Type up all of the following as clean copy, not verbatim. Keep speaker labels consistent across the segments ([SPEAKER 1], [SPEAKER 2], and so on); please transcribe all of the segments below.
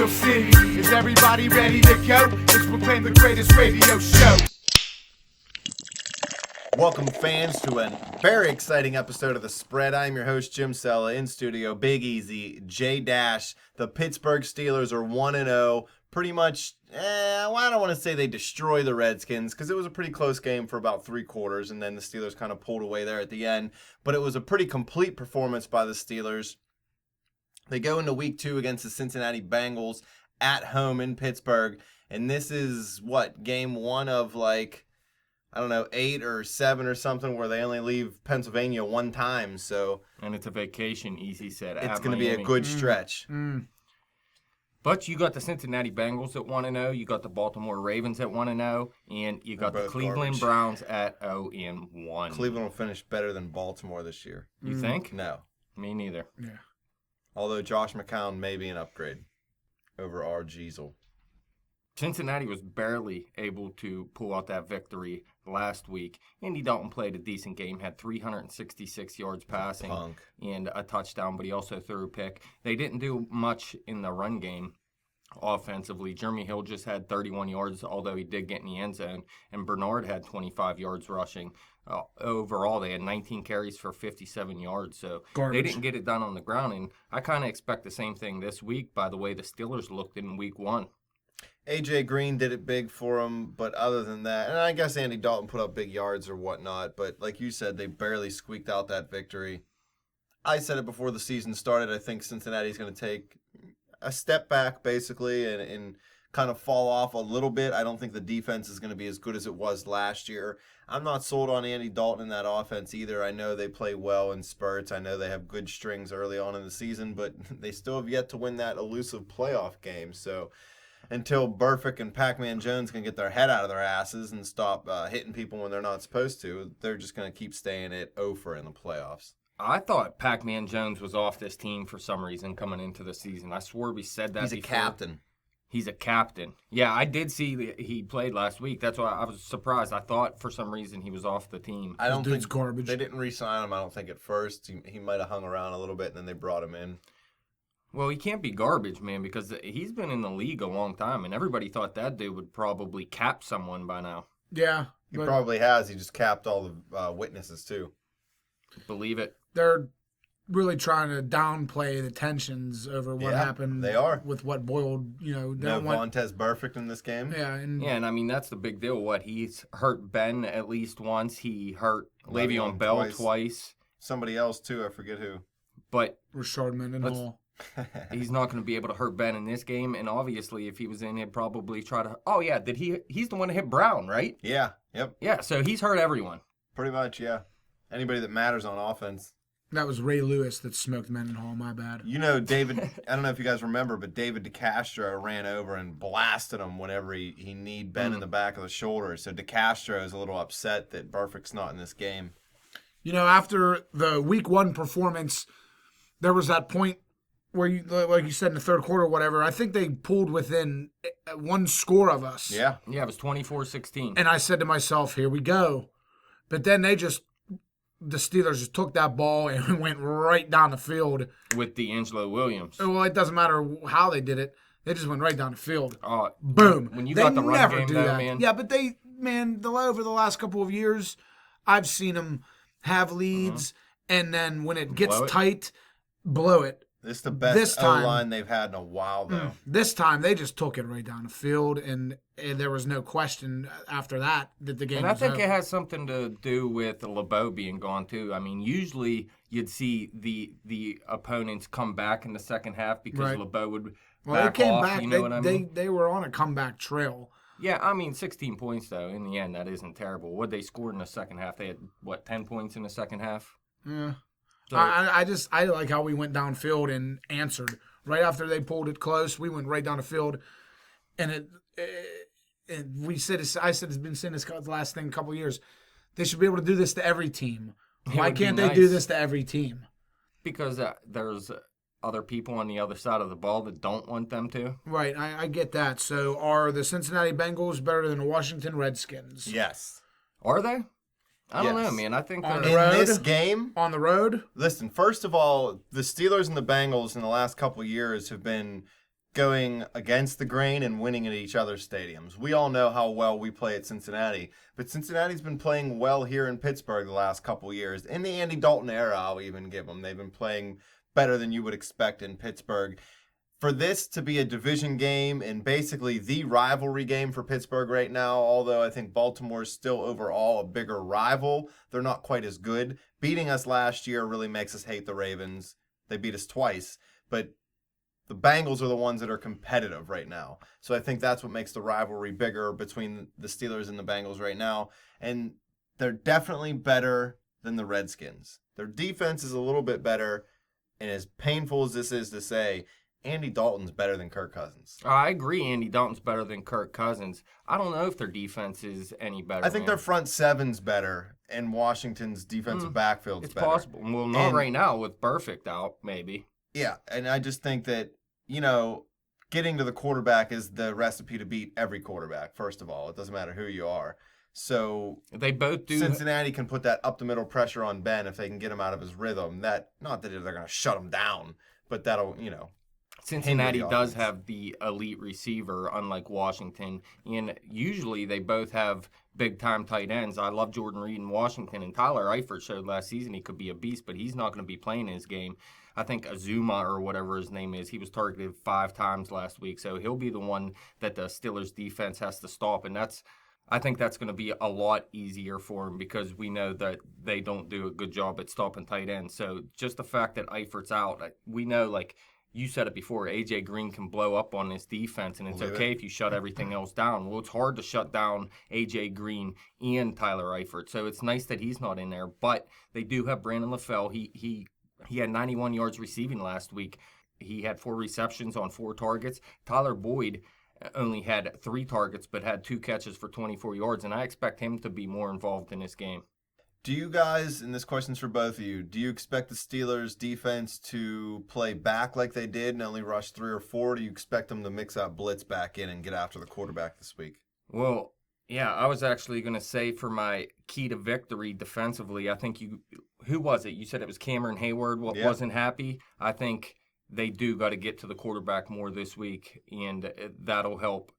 [SPEAKER 1] Steel City. Is everybody ready to go? Let's proclaim the greatest radio show.
[SPEAKER 2] Welcome, fans, to a very exciting episode of The Spread. I'm your host, Jim Sella, in studio, Big Easy, J Dash. The Pittsburgh Steelers are 1-0. Pretty much, well, I don't want to say they destroy the Redskins because it was a pretty close game for about 3 quarters, and then the Steelers kind of pulled away there at the end. But it was a pretty complete performance by the Steelers. They go into week 2 against the Cincinnati Bengals at home in Pittsburgh, and this is, game 1 of, 8 or 7 or something, where they only leave Pennsylvania 1 time. So,
[SPEAKER 3] and it's a vacation, Easy said.
[SPEAKER 2] It's going to be a good stretch.
[SPEAKER 3] But you got the Cincinnati Bengals at 1-0, you got the Baltimore Ravens at 1-0, and you got the Cleveland Browns at 0-1.
[SPEAKER 2] Cleveland will finish better than Baltimore this year.
[SPEAKER 3] You think?
[SPEAKER 2] No.
[SPEAKER 3] Me neither.
[SPEAKER 4] Yeah.
[SPEAKER 2] Although Josh McCown may be an upgrade over our Giesel.
[SPEAKER 3] Cincinnati was barely able to pull out that victory last week. Andy Dalton played a decent game, had 366 yards passing and a touchdown, but he also threw a pick. They didn't do much in the run game offensively. Jeremy Hill just had 31 yards, although he did get in the end zone, and Bernard had 25 yards rushing. Overall, they had 19 carries for 57 yards, so They didn't get it done on the ground, and I kind of expect the same thing this week by the way the Steelers looked in week 1.
[SPEAKER 2] A.J. Green did it big for him, but other than that, and I guess Andy Dalton put up big yards or whatnot, but like you said, they barely squeaked out that victory. I said it before the season started, I think Cincinnati's going to take a step back, basically, and kind of fall off a little bit. I don't think the defense is going to be as good as it was last year. I'm not sold on Andy Dalton in that offense either. I know they play well in spurts. I know they have good strings early on in the season, but they still have yet to win that elusive playoff game, so until Burfict and Pac-Man Jones can get their head out of their asses and stop hitting people when they're not supposed to, they're just going to keep staying at 0 in the playoffs.
[SPEAKER 3] I thought Pac-Man Jones was off this team for some reason coming into the season. I swore we said that before.
[SPEAKER 2] He's a captain.
[SPEAKER 3] He's a captain. Yeah, I did see he played last week. That's why I was surprised. I thought for some reason he was off the team.
[SPEAKER 2] I don't think
[SPEAKER 4] garbage.
[SPEAKER 2] They didn't re-sign him, I don't think, at first. He might have hung around a little bit, and then they brought him in.
[SPEAKER 3] Well, he can't be garbage, man, because he's been in the league a long time, and everybody thought that dude would probably cap someone by now.
[SPEAKER 4] Yeah.
[SPEAKER 2] He probably has. He just capped all the witnesses, too.
[SPEAKER 3] Believe it.
[SPEAKER 4] They're really trying to downplay the tensions over what happened.
[SPEAKER 2] They are.
[SPEAKER 4] With what boiled,
[SPEAKER 2] No Vontaze Burfict in this game.
[SPEAKER 4] Yeah.
[SPEAKER 3] And I mean, that's the big deal. He's hurt Ben at least once. He hurt Le'Veon Bell twice.
[SPEAKER 2] Somebody else, too. I forget who.
[SPEAKER 3] But
[SPEAKER 4] Rashard Mendenhall.
[SPEAKER 3] He's not going to be able to hurt Ben in this game, and obviously if he was in, he'd probably try to... Oh, yeah, he's the one that hit Brown, right?
[SPEAKER 2] Yeah, yep.
[SPEAKER 3] Yeah, so he's hurt everyone.
[SPEAKER 2] Pretty much, yeah. Anybody that matters on offense.
[SPEAKER 4] That was Ray Lewis that smoked Mendenhall, my bad.
[SPEAKER 2] David, I don't know if you guys remember, but David DeCastro ran over and blasted him whenever he kneed Ben in the back of the shoulder. So DeCastro is a little upset that Burfict's not in this game.
[SPEAKER 4] After the week 1 performance, there was that point where, like you said, in the third quarter or whatever, I think they pulled within 1 score of us.
[SPEAKER 2] Yeah.
[SPEAKER 3] Yeah, it was 24-16.
[SPEAKER 4] And I said to myself, here we go. But then the Steelers just took that ball and went right down the field.
[SPEAKER 3] With Deangelo Williams.
[SPEAKER 4] Well, it doesn't matter how they did it. They just went right down the field.
[SPEAKER 3] Boom. When you got the run game, though, man.
[SPEAKER 4] Yeah, but over the last couple of years, I've seen them have leads, and then when it gets tight, blow it.
[SPEAKER 2] This is the best O-line they've had in a while, though.
[SPEAKER 4] This time, they just took it right down the field, and there was no question after that the game was over. And I
[SPEAKER 3] think it has something to do with LeBeau being gone, too. I mean, usually you'd see the opponents come back in the second half because LeBeau would back
[SPEAKER 4] they came
[SPEAKER 3] off,
[SPEAKER 4] back.
[SPEAKER 3] You know what I mean?
[SPEAKER 4] They were on a comeback trail.
[SPEAKER 3] Yeah, I mean, 16 points, though. In the end, that isn't terrible. What they scored in the second half, they had, 10 points in the second half?
[SPEAKER 4] Yeah.
[SPEAKER 3] So,
[SPEAKER 4] I like how we went downfield and answered. Right after they pulled it close, we went right down the field. And I said it's been saying this the last thing a couple of years. They should be able to do this to every team. Why can't they do this to every team?
[SPEAKER 3] Because there's other people on the other side of the ball that don't want them to.
[SPEAKER 4] Right, I get that. So are the Cincinnati Bengals better than the Washington Redskins?
[SPEAKER 2] Yes.
[SPEAKER 3] Are they? I don't know, man. I think
[SPEAKER 4] on
[SPEAKER 2] in this game
[SPEAKER 4] on the road.
[SPEAKER 2] Listen, first of all, the Steelers and the Bengals in the last couple of years have been going against the grain and winning at each other's stadiums. We all know how well we play at Cincinnati, but Cincinnati's been playing well here in Pittsburgh the last couple years. In the Andy Dalton era, I'll even give them. They've been playing better than you would expect in Pittsburgh. For this to be a division game and basically the rivalry game for Pittsburgh right now, although I think Baltimore is still overall a bigger rival, they're not quite as good. Beating us last year really makes us hate the Ravens. They beat us twice, but the Bengals are the ones that are competitive right now. So I think that's what makes the rivalry bigger between the Steelers and the Bengals right now. And they're definitely better than the Redskins. Their defense is a little bit better, and as painful as this is to say, Andy Dalton's better than Kirk Cousins.
[SPEAKER 3] I agree Andy Dalton's better than Kirk Cousins. I don't know if their defense is any better.
[SPEAKER 2] I think their front seven's better, and Washington's defensive backfield's
[SPEAKER 3] it's
[SPEAKER 2] better.
[SPEAKER 3] It's possible. Well, not right now with Perfect out, maybe.
[SPEAKER 2] Yeah, and I just think that, getting to the quarterback is the recipe to beat every quarterback, first of all. It doesn't matter who you are. So
[SPEAKER 3] they both do.
[SPEAKER 2] Cincinnati can put that up-the-middle pressure on Ben if they can get him out of his rhythm. Not that they're going to shut him down, but that'll,
[SPEAKER 3] Cincinnati does have the elite receiver, unlike Washington, and usually they both have big-time tight ends. I love Jordan Reed in Washington, and Tyler Eifert showed last season he could be a beast, but he's not going to be playing his game. I think Azuma, or whatever his name is, he was targeted 5 times last week, so he'll be the one that the Steelers' defense has to stop, and I think that's going to be a lot easier for him because we know that they don't do a good job at stopping tight ends. So just the fact that Eifert's out, we know, like you said it before, A.J. Green can blow up on this defense, and it's okay if you shut everything else down. Well, it's hard to shut down A.J. Green and Tyler Eifert, so it's nice that he's not in there. But they do have Brandon LaFell. He had 91 yards receiving last week. He had 4 receptions on 4 targets. Tyler Boyd only had 3 targets but had 2 catches for 24 yards, and I expect him to be more involved in this game.
[SPEAKER 2] Do you guys, and this question's for both of you, do you expect the Steelers' defense to play back like they did and only rush 3 or 4? Do you expect them to mix that blitz back in and get after the quarterback this week?
[SPEAKER 3] Well, yeah, I was actually going to say for my key to victory defensively, I think who was it? You said it was Cameron Hayward wasn't happy. I think they do got to get to the quarterback more this week, and that'll help.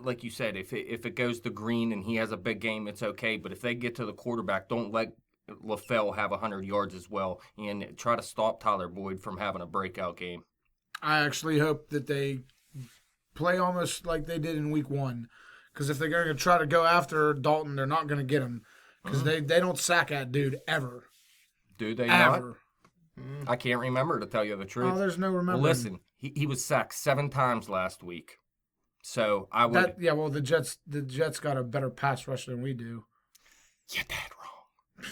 [SPEAKER 3] Like you said, if it goes to Green and he has a big game, it's okay. But if they get to the quarterback, don't let LaFell have 100 yards as well, and try to stop Tyler Boyd from having a breakout game.
[SPEAKER 4] I actually hope that they play almost like they did in week 1. Because if they're going to try to go after Dalton, they're not going to get him. Because they don't sack that dude ever.
[SPEAKER 3] Do they
[SPEAKER 4] ever.
[SPEAKER 3] Not? I can't remember, to tell you the truth.
[SPEAKER 4] Oh, there's no remembering.
[SPEAKER 3] Well, listen, he was sacked 7 times last week. So I would.
[SPEAKER 4] The Jets got a better pass rush than we do.
[SPEAKER 3] You're dead wrong.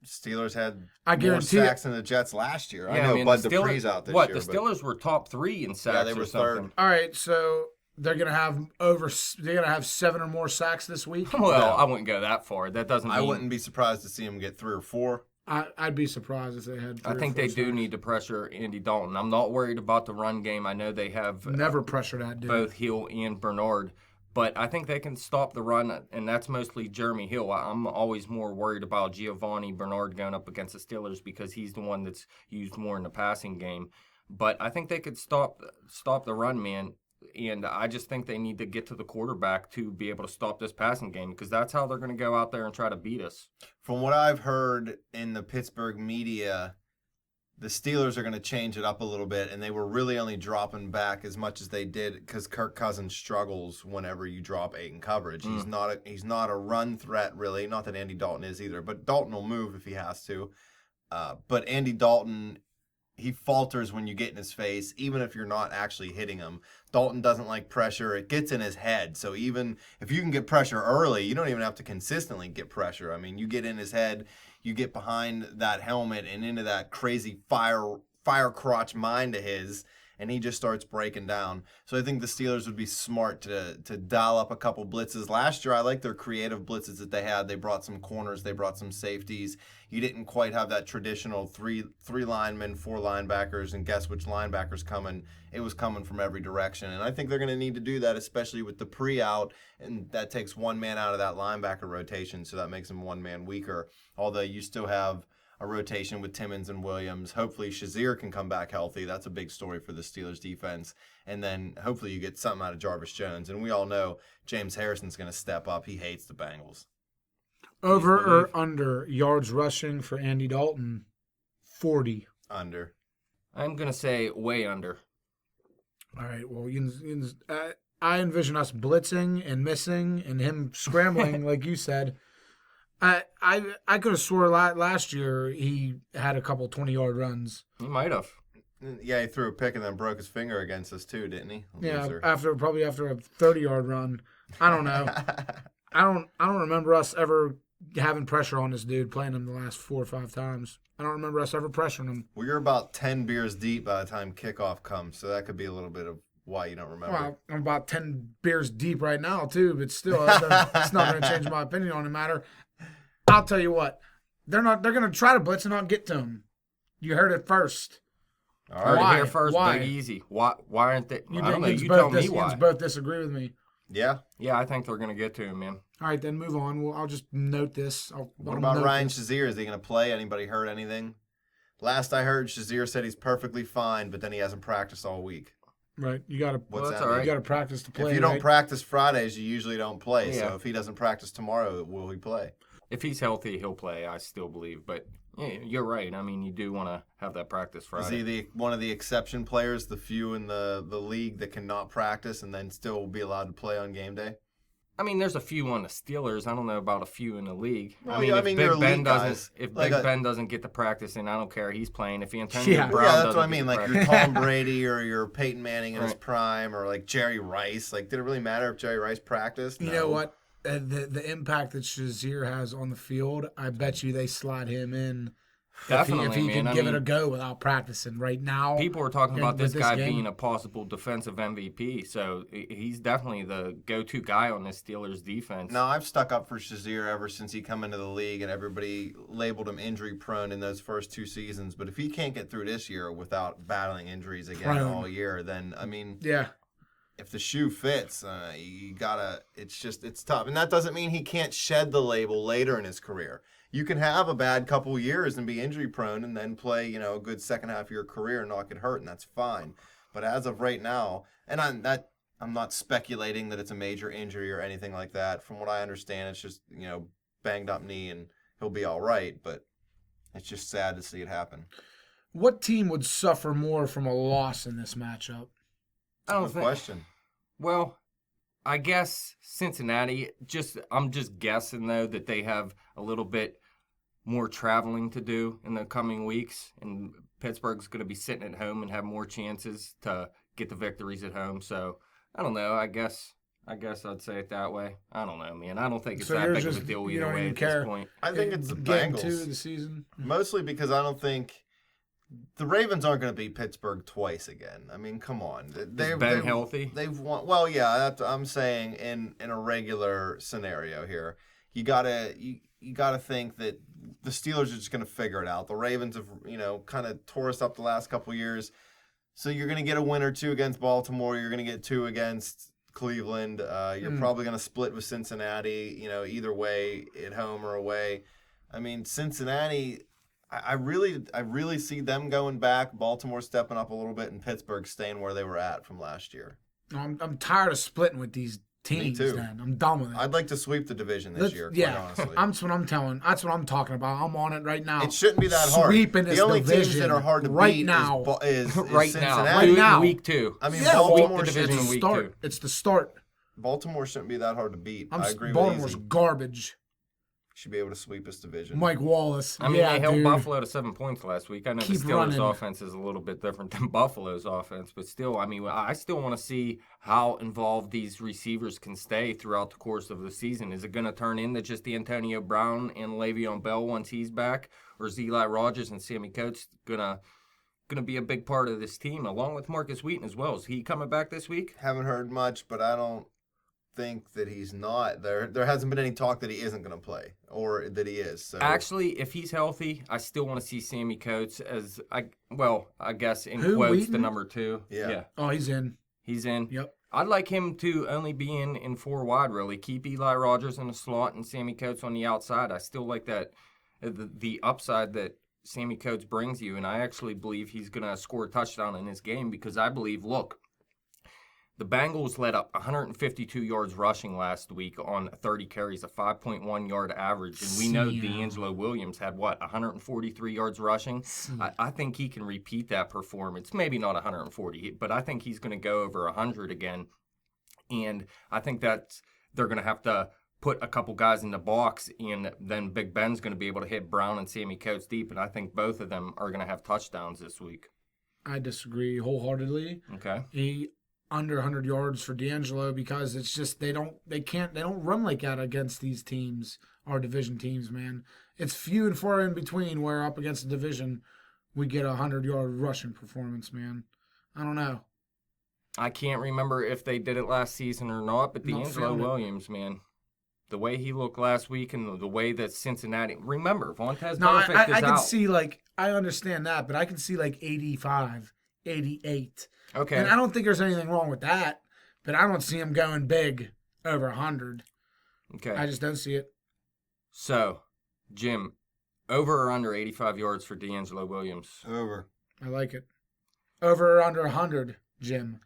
[SPEAKER 2] Steelers had
[SPEAKER 4] more
[SPEAKER 2] sacks than the Jets last year.
[SPEAKER 3] Yeah,
[SPEAKER 2] I know Bud Dupree's out this year.
[SPEAKER 3] The Steelers were top 3 in sacks.
[SPEAKER 2] Yeah, they were third.
[SPEAKER 4] All right, so they're gonna have 7 or more sacks this week.
[SPEAKER 3] Well, no. I wouldn't go that far. That doesn't.
[SPEAKER 2] I wouldn't be surprised to see them get 3 or 4.
[SPEAKER 4] I'd be surprised if they had 3
[SPEAKER 3] I think they do need to pressure Andy Dalton. I'm not worried about the run game. I know they have
[SPEAKER 4] never pressure that dude.
[SPEAKER 3] Both Hill and Bernard, but I think they can stop the run, and that's mostly Jeremy Hill. I'm always more worried about Giovanni Bernard going up against the Steelers because he's the one that's used more in the passing game. But I think they could stop the run, man. And I just think they need to get to the quarterback to be able to stop this passing game because that's how they're going to go out there and try to beat us.
[SPEAKER 2] From what I've heard in the Pittsburgh media, the Steelers are going to change it up a little bit, and they were really only dropping back as much as they did because Kirk Cousins struggles whenever you drop 8 in coverage. He's not a run threat, really. Not that Andy Dalton is either, but Dalton will move if he has to. But Andy Dalton, he falters when you get in his face, even if you're not actually hitting him. Dalton doesn't like pressure. It gets in his head. So even if you can get pressure early, you don't even have to consistently get pressure. I mean, you get in his head, you get behind that helmet and into that crazy fire crotch mind of his, and he just starts breaking down. So I think the Steelers would be smart to dial up a couple blitzes. Last year, I liked their creative blitzes that they had. They brought some corners. They brought some safeties. You didn't quite have that traditional three linemen, 4 linebackers, and guess which linebacker's coming. It was coming from every direction. And I think they're going to need to do that, especially with the pre-out, and that takes one man out of that linebacker rotation, so that makes them one man weaker. Although you still have a rotation with Timmons and Williams. Hopefully Shazier can come back healthy. That's a big story for the Steelers defense. And then hopefully you get something out of Jarvis Jones. And we all know James Harrison's going to step up. He hates the Bengals.
[SPEAKER 4] Over or under yards rushing for Andy Dalton? 40.
[SPEAKER 2] Under.
[SPEAKER 3] I'm going to say way under.
[SPEAKER 4] All right. Well, I envision us blitzing and missing and him scrambling, like you said. I could have swore last year he had a couple 20-yard runs.
[SPEAKER 3] He might have.
[SPEAKER 2] Yeah, he threw a pick and then broke his finger against us too, didn't he?
[SPEAKER 4] Yeah, after a 30-yard run. I don't know. I don't remember us ever having pressure on this dude, playing him the last 4 or 5 times. I don't remember us ever pressuring him.
[SPEAKER 2] Well, you're about 10 beers deep by the time kickoff comes, so that could be a little bit of why you don't remember.
[SPEAKER 4] Well, I'm about 10 beers deep right now, too, but still, it's not going to change my opinion on the matter. I'll tell you what. They're going to try to blitz and not get to him. You heard it first.
[SPEAKER 2] All
[SPEAKER 3] Heard
[SPEAKER 2] right.
[SPEAKER 3] it here first,
[SPEAKER 4] Why?
[SPEAKER 3] Big Easy. Why aren't they?
[SPEAKER 4] You
[SPEAKER 3] I don't know.
[SPEAKER 4] think
[SPEAKER 3] You tell me
[SPEAKER 4] you
[SPEAKER 3] why.
[SPEAKER 4] both disagree with me.
[SPEAKER 2] Yeah.
[SPEAKER 3] Yeah, I think they're going to get to him, man.
[SPEAKER 4] All right, then move on. Well, I'll just note this.
[SPEAKER 2] What about Ryan Shazier? Is he going to play? Anybody heard anything? Last I heard, Shazier said he's perfectly fine, but then he hasn't practiced all week.
[SPEAKER 4] Right, you got to.
[SPEAKER 2] What's
[SPEAKER 3] that's
[SPEAKER 2] that
[SPEAKER 3] all
[SPEAKER 2] mean?
[SPEAKER 3] right.
[SPEAKER 4] You got to practice to play.
[SPEAKER 2] If you don't
[SPEAKER 4] right?
[SPEAKER 2] practice Fridays, you usually don't play.
[SPEAKER 3] Yeah.
[SPEAKER 2] So if he doesn't practice tomorrow, will he play?
[SPEAKER 3] If he's healthy, he'll play, I still believe. But yeah, you're right. I mean, you do want to have that practice Friday.
[SPEAKER 2] Is he one of the exception players, the few in the league that cannot practice and then still be allowed to play on game day?
[SPEAKER 3] I mean, there's a few on the Steelers. I don't know about a few in the league.
[SPEAKER 2] Well,
[SPEAKER 3] I mean,
[SPEAKER 2] yeah,
[SPEAKER 3] if
[SPEAKER 2] your
[SPEAKER 3] Big Ben
[SPEAKER 2] elite guys,
[SPEAKER 3] doesn't,
[SPEAKER 2] like
[SPEAKER 3] Ben doesn't get to practice, and I don't care, he's playing. If Antonio
[SPEAKER 4] Yeah.
[SPEAKER 3] Brown
[SPEAKER 2] Yeah, that's
[SPEAKER 3] doesn't
[SPEAKER 2] what I
[SPEAKER 3] get
[SPEAKER 2] mean.
[SPEAKER 3] to
[SPEAKER 2] Like
[SPEAKER 3] practice-
[SPEAKER 2] your Tom Brady or your Peyton Manning in his
[SPEAKER 3] Right.
[SPEAKER 2] prime, or like Jerry Rice. Like, did it really matter if Jerry Rice practiced?
[SPEAKER 4] You
[SPEAKER 2] No.
[SPEAKER 4] know what? The impact that Shazier has on the field, I bet you they slide him in.
[SPEAKER 3] Definitely,
[SPEAKER 4] if he
[SPEAKER 3] man.
[SPEAKER 4] can
[SPEAKER 3] I
[SPEAKER 4] give it
[SPEAKER 3] mean,
[SPEAKER 4] a go without practicing right now.
[SPEAKER 3] people are talking
[SPEAKER 4] and
[SPEAKER 3] about this
[SPEAKER 4] with
[SPEAKER 3] guy
[SPEAKER 4] game.
[SPEAKER 3] being a possible defensive MVP, so he's definitely the go-to guy on this Steelers defense.
[SPEAKER 2] No, I've stuck up for Shazier ever since he come into the league, and everybody labeled him injury prone in those first 2 seasons. But if he can't get through this year without battling injuries again
[SPEAKER 4] Prone.
[SPEAKER 2] all year, then I mean,
[SPEAKER 4] Yeah.
[SPEAKER 2] if the shoe fits, you gotta. It's tough, and that doesn't mean he can't shed the label later in his career. You can have a bad couple years and be injury prone, and then play, a good second half of your career and not get hurt, and that's fine. But as of right now, and I'm not speculating that it's a major injury or anything like that. From what I understand, it's just banged up knee, and he'll be all right. But it's just sad to see it happen.
[SPEAKER 4] What team would suffer more from a loss in this matchup?
[SPEAKER 3] I don't
[SPEAKER 2] Good
[SPEAKER 3] think.
[SPEAKER 2] question.
[SPEAKER 3] Well, I guess Cincinnati. I'm just guessing though that they have a little bit more traveling to do in the coming weeks, and Pittsburgh's going to be sitting at home and have more chances to get the victories at home. So I don't know. I guess I'd say it that way. I don't know, man. I don't think it's
[SPEAKER 4] So
[SPEAKER 3] that
[SPEAKER 4] you're
[SPEAKER 3] big
[SPEAKER 4] just-
[SPEAKER 3] of a deal
[SPEAKER 4] you
[SPEAKER 3] either
[SPEAKER 4] don't
[SPEAKER 3] way
[SPEAKER 4] even
[SPEAKER 3] at
[SPEAKER 4] care.
[SPEAKER 3] this point.
[SPEAKER 2] I think it's the
[SPEAKER 4] Game
[SPEAKER 2] Bengals.
[SPEAKER 4] 2 of the season.
[SPEAKER 2] Mostly because I don't think the Ravens aren't going to beat Pittsburgh twice again. I mean, come on.
[SPEAKER 3] Is Ben healthy?
[SPEAKER 2] They've won. Well, yeah, I'm saying in a regular scenario here, you gotta think that the Steelers are just going to figure it out. The Ravens have kind of tore us up the last couple years, so you're going to get a win or two against Baltimore. You're going to get 2 against Cleveland. You're probably going to split with Cincinnati. Either way, at home or away. I mean, Cincinnati. I really see them going back, Baltimore stepping up a little bit, and Pittsburgh staying where they were at from last year.
[SPEAKER 4] I'm tired of splitting with these teams.
[SPEAKER 2] too.
[SPEAKER 4] Then I'm done with it.
[SPEAKER 2] I'd like to sweep the division this year, quite
[SPEAKER 4] Yeah,
[SPEAKER 2] honestly.
[SPEAKER 4] that's what I'm talking about. I'm on it right now.
[SPEAKER 2] It shouldn't be that hard.
[SPEAKER 4] Sweeping this
[SPEAKER 2] the only teams
[SPEAKER 4] division
[SPEAKER 2] that are hard to
[SPEAKER 4] right
[SPEAKER 2] beat
[SPEAKER 4] now.
[SPEAKER 2] is
[SPEAKER 3] Right
[SPEAKER 2] Cincinnati.
[SPEAKER 3] now,
[SPEAKER 4] Right now.
[SPEAKER 3] week 2.
[SPEAKER 2] I mean,
[SPEAKER 4] Yeah,
[SPEAKER 2] Baltimore
[SPEAKER 3] sweep the division
[SPEAKER 2] shouldn't,
[SPEAKER 3] in week
[SPEAKER 4] start.
[SPEAKER 3] 2.
[SPEAKER 4] It's the start.
[SPEAKER 2] Baltimore shouldn't be that hard to beat. I agree
[SPEAKER 4] Baltimore's
[SPEAKER 2] with Easy.
[SPEAKER 4] garbage.
[SPEAKER 2] Should be able to sweep this division.
[SPEAKER 4] Mike Wallace.
[SPEAKER 3] I mean,
[SPEAKER 4] yeah,
[SPEAKER 3] they held
[SPEAKER 4] dude.
[SPEAKER 3] Buffalo to 7 points last week. I know
[SPEAKER 4] Keep
[SPEAKER 3] the Steelers'
[SPEAKER 4] running.
[SPEAKER 3] offense is a little bit different than Buffalo's offense, but still, I mean, I still want to see how involved these receivers can stay throughout the course of the season. Is it going to turn into just the Antonio Brown and Le'Veon Bell once he's back, or is Eli Rogers and Sammy Coates gonna be a big part of this team, along with Marcus Wheaton as well? Is he coming back this week?
[SPEAKER 2] Haven't heard much, but I don't think that he's not. There hasn't been any talk that he isn't going to play or that he is. So
[SPEAKER 3] Actually, if he's healthy, I still want to see Sammy Coates as I guess in
[SPEAKER 4] Who,
[SPEAKER 3] quotes
[SPEAKER 4] Wheaton?
[SPEAKER 3] the number 2.
[SPEAKER 2] Yeah.
[SPEAKER 4] Oh, he's in.
[SPEAKER 3] He's in.
[SPEAKER 4] Yep.
[SPEAKER 3] I'd like him to only be in 4 wide, really. Keep Eli Rogers in the slot and Sammy Coates on the outside. I still like that, the upside that Sammy Coates brings you, and I actually believe he's going to score a touchdown in this game because I believe, look, the Bengals let up 152 yards rushing last week on 30 carries, a 5.1 yard average. And we know Deangelo Williams had, 143 yards rushing? I think he can repeat that performance. Maybe not 140, but I think he's going to go over 100 again. And I think they're going to have to put a couple guys in the box, and then Big Ben's going to be able to hit Brown and Sammy Coates deep. And I think both of them are going to have touchdowns this week. I
[SPEAKER 4] disagree wholeheartedly.
[SPEAKER 3] Okay.
[SPEAKER 4] Under 100 yards for Deangelo because it's just they don't run like that against these teams, our division teams, man. It's few and far in between where up against a division we get a 100-yard rushing performance, man. I don't know.
[SPEAKER 3] I can't remember if they did it last season or not, but Deangelo Williams, man, the way he looked last week and the way that Cincinnati. Remember, Vontaze Burfict is out.
[SPEAKER 4] I can see I understand that, but I can see 85, 88.
[SPEAKER 3] Okay.
[SPEAKER 4] And I don't think there's anything wrong with that, but I don't see him going big over 100.
[SPEAKER 3] Okay.
[SPEAKER 4] I just don't see it.
[SPEAKER 3] So, Jim, over or under 85 yards for Deangelo Williams?
[SPEAKER 2] Over.
[SPEAKER 4] I like it. Over or under 100, Jim?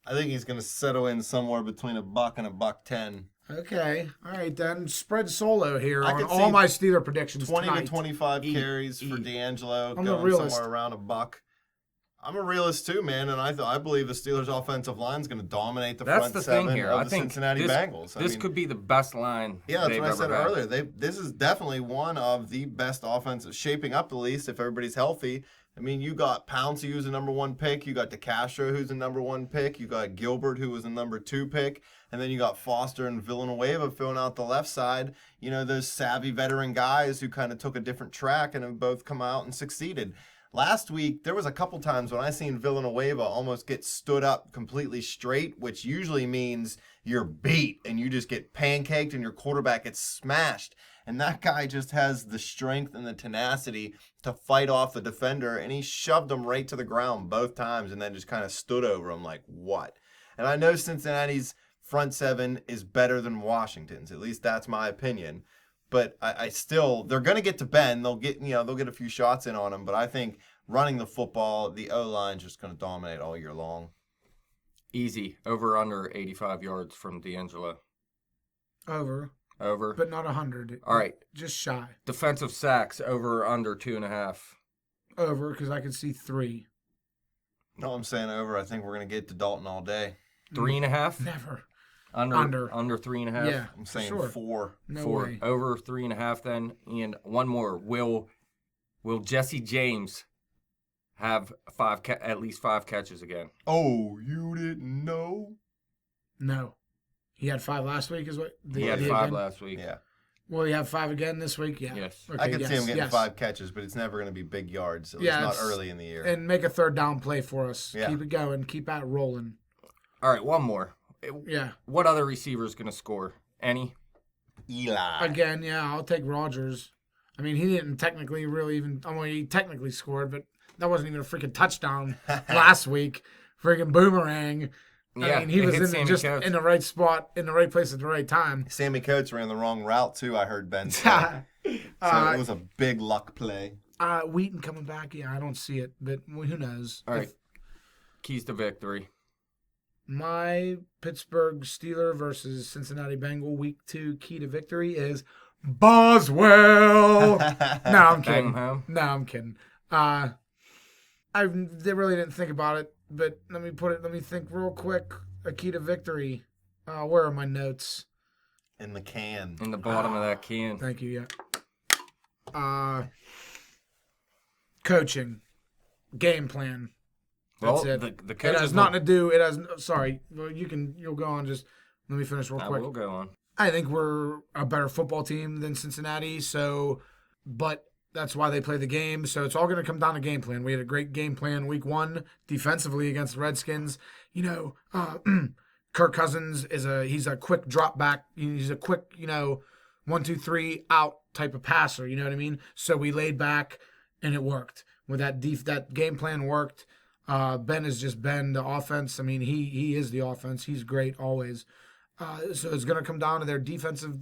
[SPEAKER 2] I think he's going to settle in somewhere between $1 and $1.10.
[SPEAKER 4] Okay. All right, then. Spread solo here on all my Steeler predictions
[SPEAKER 2] 20
[SPEAKER 4] tonight.
[SPEAKER 2] to 25 carries for Deangelo,
[SPEAKER 4] I'm
[SPEAKER 2] going somewhere around $1. I'm a realist too, man, and I believe the Steelers' offensive line is going to dominate the front seven of the Cincinnati Bengals.
[SPEAKER 3] This could be the best line.
[SPEAKER 2] Yeah, that's what I said earlier. This is definitely one of the best offensive, shaping up at least if everybody's healthy. I mean, you got Pouncey, who's a number 1 pick. You got DeCastro, who's a number 1 pick. You got Gilbert, who was a number 2 pick. And then you got Foster and Villanueva filling out the left side. You know, those savvy veteran guys who kind of took a different track and have both come out and succeeded. Last week, there was a couple times when I seen Villanueva almost get stood up completely straight, which usually means you're beat and you just get pancaked and your quarterback gets smashed. And that guy just has the strength and the tenacity to fight off the defender, and he shoved him right to the ground both times and then just kind of stood over him like, what? And I know Cincinnati's front seven is better than Washington's. At least that's my opinion. But I still, they're going to get to Ben. They'll get a few shots in on him. But I think running the football, the O-line's just going to dominate all year long.
[SPEAKER 3] Easy. Over under 85 yards from Deangelo.
[SPEAKER 4] Over.
[SPEAKER 3] Over.
[SPEAKER 4] But not 100.
[SPEAKER 3] All right.
[SPEAKER 4] Just shy.
[SPEAKER 3] Defensive sacks, over or under 2.5.
[SPEAKER 4] Over, because I can see 3.
[SPEAKER 2] No, I'm saying over. I think we're going to get to Dalton all day.
[SPEAKER 3] 3.5?
[SPEAKER 4] Never.
[SPEAKER 3] Under 3.5?
[SPEAKER 4] Yeah,
[SPEAKER 2] I'm saying 4.
[SPEAKER 4] No
[SPEAKER 3] 4.
[SPEAKER 4] way.
[SPEAKER 3] Over 3.5 then. And one more. Will Jesse James have at least 5 catches again?
[SPEAKER 2] Oh, you didn't know?
[SPEAKER 4] No. He had 5 last week, is what?
[SPEAKER 3] He had 5 last week.
[SPEAKER 2] Yeah.
[SPEAKER 4] Will he have 5 again this week? Yeah.
[SPEAKER 3] Yes.
[SPEAKER 4] Okay,
[SPEAKER 2] I could see him getting 5 catches, but it's never going to be big yards. At least not early in the year.
[SPEAKER 4] And make a third down play for us.
[SPEAKER 2] Yeah.
[SPEAKER 4] Keep it going. Keep that rolling.
[SPEAKER 3] All right, one more.
[SPEAKER 4] Yeah.
[SPEAKER 3] What other receiver is going to score? Any?
[SPEAKER 2] Eli.
[SPEAKER 4] Again, yeah, I'll take Rodgers. I mean, he didn't technically he technically scored, but that wasn't even a freaking touchdown last week. Freaking boomerang.
[SPEAKER 3] Yeah,
[SPEAKER 4] I mean, he was
[SPEAKER 3] in
[SPEAKER 4] in the right spot, in the right place at the right time.
[SPEAKER 2] Sammy Coates ran the wrong route, too, I heard Ben say. So it was a big luck play.
[SPEAKER 4] Wheaton coming back, yeah, I don't see it, but who knows?
[SPEAKER 3] All right. Keys to victory.
[SPEAKER 4] My Pittsburgh Steeler versus Cincinnati Bengal Week 2 key to victory is Boswell. No, I'm kidding. No, I'm kidding. I really didn't think about it, but let me think real quick. A key to victory. Where are my notes?
[SPEAKER 2] In the can.
[SPEAKER 3] In the bottom of that can.
[SPEAKER 4] Thank you, yeah. Coaching. Game plan. That's it.
[SPEAKER 3] The coaches
[SPEAKER 4] it has nothing to do. It has. Sorry. Well, you'll go on. Just let me finish real quick.
[SPEAKER 3] I will go on.
[SPEAKER 4] I think we're a better football team than Cincinnati. But that's why they play the game. So it's all going to come down to game plan. We had a great game plan week 1 defensively against the Redskins. Kirk Cousins he's a quick drop back. He's a quick 1, 2, 3 out type of passer. You know what I mean? So we laid back and it worked. With that game plan worked. Ben has just been the offense. I mean, he is the offense. He's great always. So it's going to come down to their defensive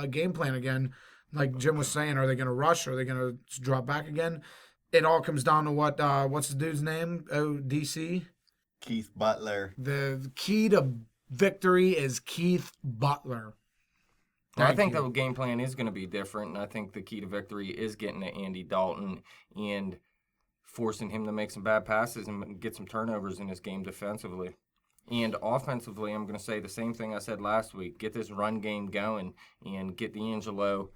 [SPEAKER 4] game plan again. Like Jim was saying, are they going to rush? Are they going to drop back again? it all comes down to what's the dude's name? Oh, DC?
[SPEAKER 2] Keith Butler.
[SPEAKER 4] The key to victory is Keith Butler.
[SPEAKER 3] I think the game plan is going to be different, and I think the key to victory is getting to Andy Dalton and forcing him to make some bad passes and get some turnovers in his game defensively. And offensively, I'm going to say the same thing I said last week. Get this run game going and get Deangelo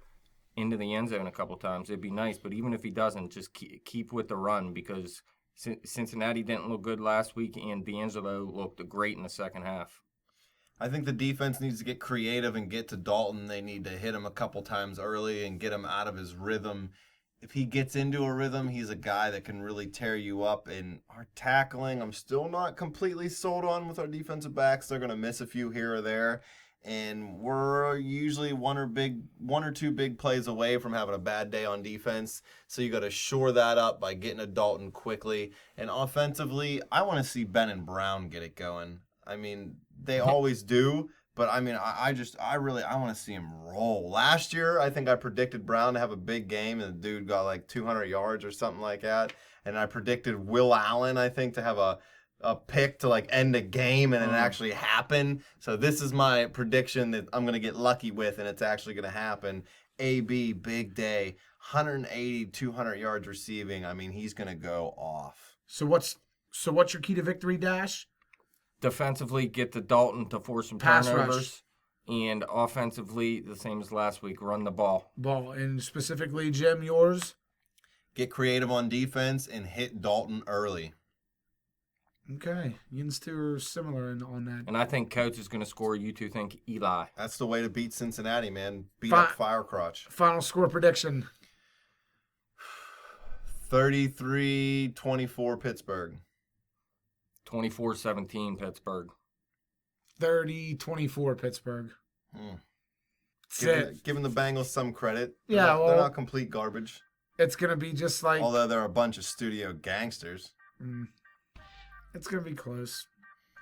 [SPEAKER 3] into the end zone a couple times. It'd be nice, but even if he doesn't, just keep with the run because Cincinnati didn't look good last week, and Deangelo looked great in the second half.
[SPEAKER 2] I think the defense needs to get creative and get to Dalton. They need to hit him a couple times early and get him out of his rhythm. If he gets into a rhythm, he's a guy that can really tear you up. And our tackling, I'm still not completely sold on with our defensive backs. They're going to miss a few here or there. And we're usually one or two big plays away from having a bad day on defense. So you got to shore that up by getting a Dalton quickly. And offensively, I want to see Ben and Brown get it going. I mean, they always do, but I mean, I want to see him roll. Last year, I think I predicted Brown to have a big game, and the dude got like 200 yards or something like that. And I predicted Will Allen, I think, to have a pick to like end a game, and it actually happened. So this is my prediction that I'm going to get lucky with, and it's actually going to happen. AB, big day, 180, 200 yards receiving. I mean, he's going to go off.
[SPEAKER 4] So what's your key to victory, Dash?
[SPEAKER 3] Defensively, get the Dalton to force some
[SPEAKER 4] Pass
[SPEAKER 3] turnovers.
[SPEAKER 4] rush.
[SPEAKER 3] And offensively, the same as last week, run the ball.
[SPEAKER 4] And specifically, Jim, yours?
[SPEAKER 2] Get creative on defense and hit Dalton early.
[SPEAKER 4] Okay. Yins two are similar on that.
[SPEAKER 3] And I think Coates is going to score. You two think Eli.
[SPEAKER 2] That's the way to beat Cincinnati, man. Beat up Firecrotch.
[SPEAKER 4] Final score prediction.
[SPEAKER 2] 33-24 Pittsburgh.
[SPEAKER 3] 24-17 Pittsburgh.
[SPEAKER 4] 30-24 Pittsburgh.
[SPEAKER 2] Giving the Bengals some credit.
[SPEAKER 4] Yeah,
[SPEAKER 2] they're not complete garbage.
[SPEAKER 4] It's going to be just like...
[SPEAKER 2] Although they're a bunch of studio gangsters.
[SPEAKER 4] It's going to be close.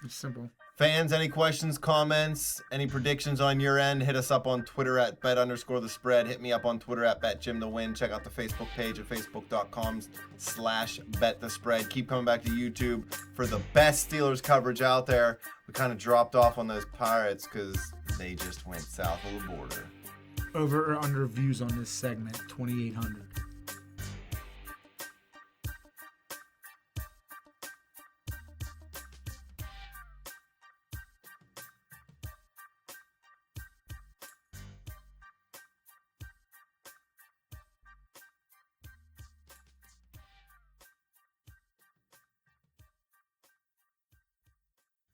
[SPEAKER 4] It's simple.
[SPEAKER 2] Fans, any questions, comments, any predictions on your end? Hit us up on Twitter at bet_the_spread. Hit me up on Twitter at betjimthewin. Check out the Facebook page at facebook.com/betthespread. Keep coming back to YouTube for the best Steelers coverage out there. We kind of dropped off on those Pirates because they just went south of the border.
[SPEAKER 4] Over or under views on this segment, 2,800.